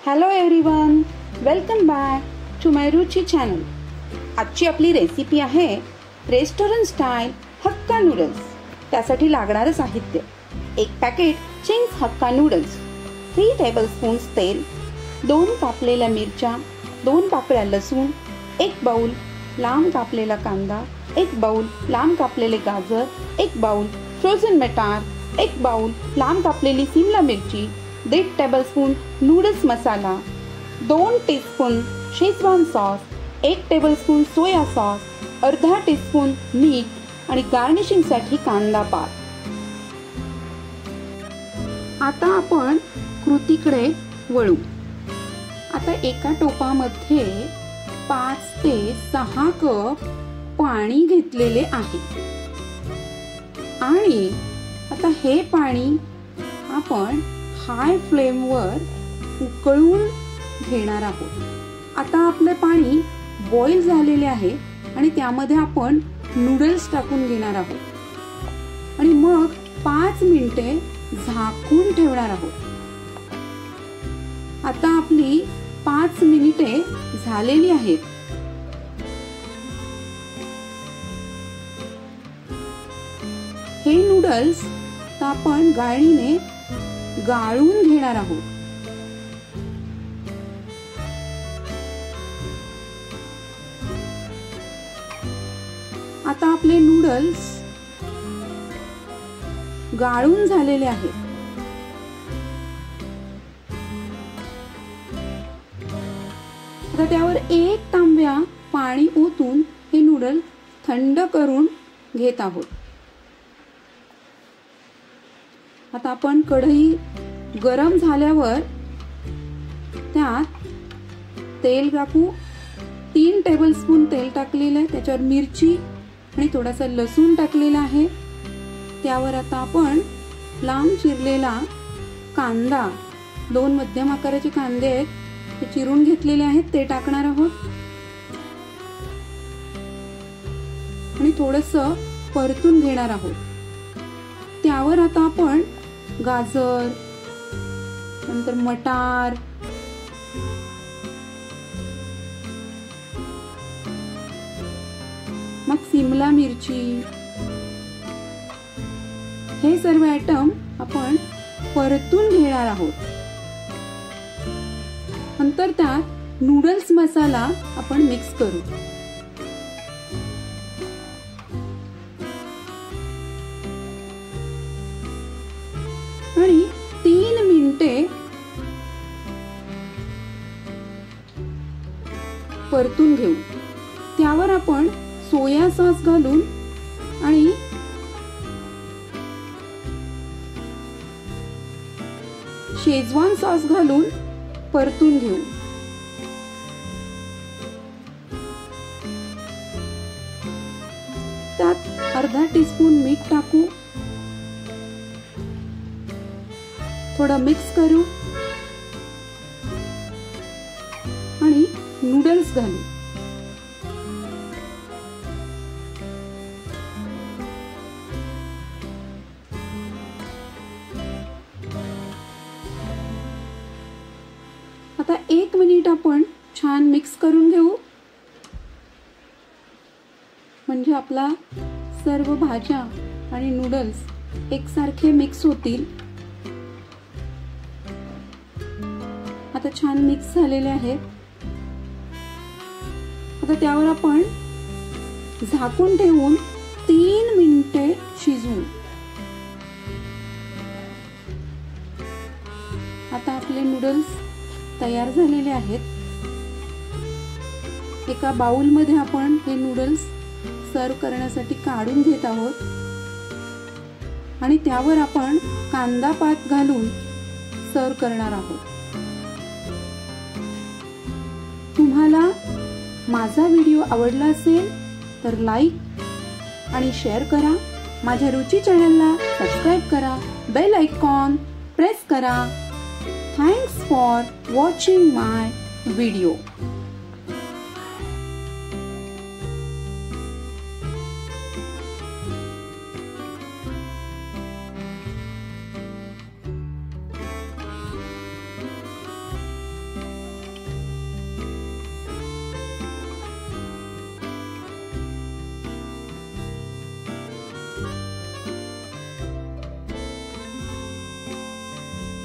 Hello everyone, welcome back to my Ruchi channel. आजची आपली recipe आहे रेस्टॉरंट स्टाईल हक्का नूडल्स. त्यासाठी लागणारं साहित्य: 1 packet Ching's hakka noodles, 3 tablespoons तेल, 2 कापलेल्या मिरच्या, 2 पाकळ्या लसूण, 1 बाउल लांब कापलेला कांदा, 1 बाउल लांब कापलेले गाजर, 1 बाउल फ्रोझन मटार, 1 बाउल लांब कापलेली शिमला मिरची, 1.5 टेबलस्पून नूडल्स मसाला, 2 teaspoon Schezwan sauce, 1 tablespoon soya sauce, अर्धा टीस्पून मीठ आणि गार्निशिंगसाठी कांदा पात. आता आपण कृतीकडे वळू. आता एका टोपामध्ये 5 ते 6 कप पाणी घेतलेले आहे आणि आता हे पाणी आपण हाय फ्लेमवर उकळून घेणार आहोत. आता आपले पाणी बॉईल झालेले आहे आणि त्यामध्ये आपण नूडल्स टाकून घेणार आहोत आणि मग 5 मिनिटे झाकून ठेवणार आहोत. आता आपली 5 मिनिटे झालेली आहेत. हे नूडल्स आपण गाळणीने गाळून घेणार आहोत. आता आपले नूडल्स गाळून झालेले आहेत. आता त्यावर 1 तांब्या पाणी ओतून हे नूडल्स थंड करून घेत आहोत. आता आपण कढई गरम झाल्यावर त्यात तेल टाकू. 3 टेबलस्पून तेल टाकलेलं आहे. त्याच्यावर मिरची आणि थोडासा लसूण टाकलेला आहे. त्यावर आता आपण लांब चिरलेला कांदा, 2 मध्यम आकाराचे कांदे आहेत ते चिरून घेतलेले आहेत ते टाकणार आहोत आणि थोडंसं परतून घेणार आहोत. त्यावर आता आपण गाजर, नंतर मटार, मग शिमला मिरची, हे सर्व आयटम आपण परतून घेणार आहोत. नंतर त्यात नूडल्स मसाला आपण मिक्स करू. आणि 3 मिनिटे परतून घेऊ. त्यावर आपण सोया सॉस घालून आणि शेजवान सॉस घालून परतून घेऊ. त्यात अर्धा टीस्पून मीठ टाकू. थोडं मिक्स करू आणि नूडल्स घालू. आता 1 मिनिट आपण छान मिक्स करून घेऊ, म्हणजे आपला सर्व भाज्या आणि नूडल्स एकसारखे मिक्स होतील. आता छान मिक्स झालेले आहेत. आता त्यावर आपण झाकून ठेवून 3 मिनिटे शिजवू. आता आपले नूडल्स तयार झालेले आहेत. एका बाउल मध्ये आपण हे नूडल्स सर्व करण्यासाठी काढून घेत आहोत आणि त्यावर आपण कांदा पात घालून सर्व करणार आहोत. तुम्हाला माझा व्हिडिओ आवडला असेल तर लाईक आणि शेअर करा. माझ्या रुची चॅनलला सबस्क्राईब करा. बेल आयकॉन प्रेस करा. Thanks for watching my video.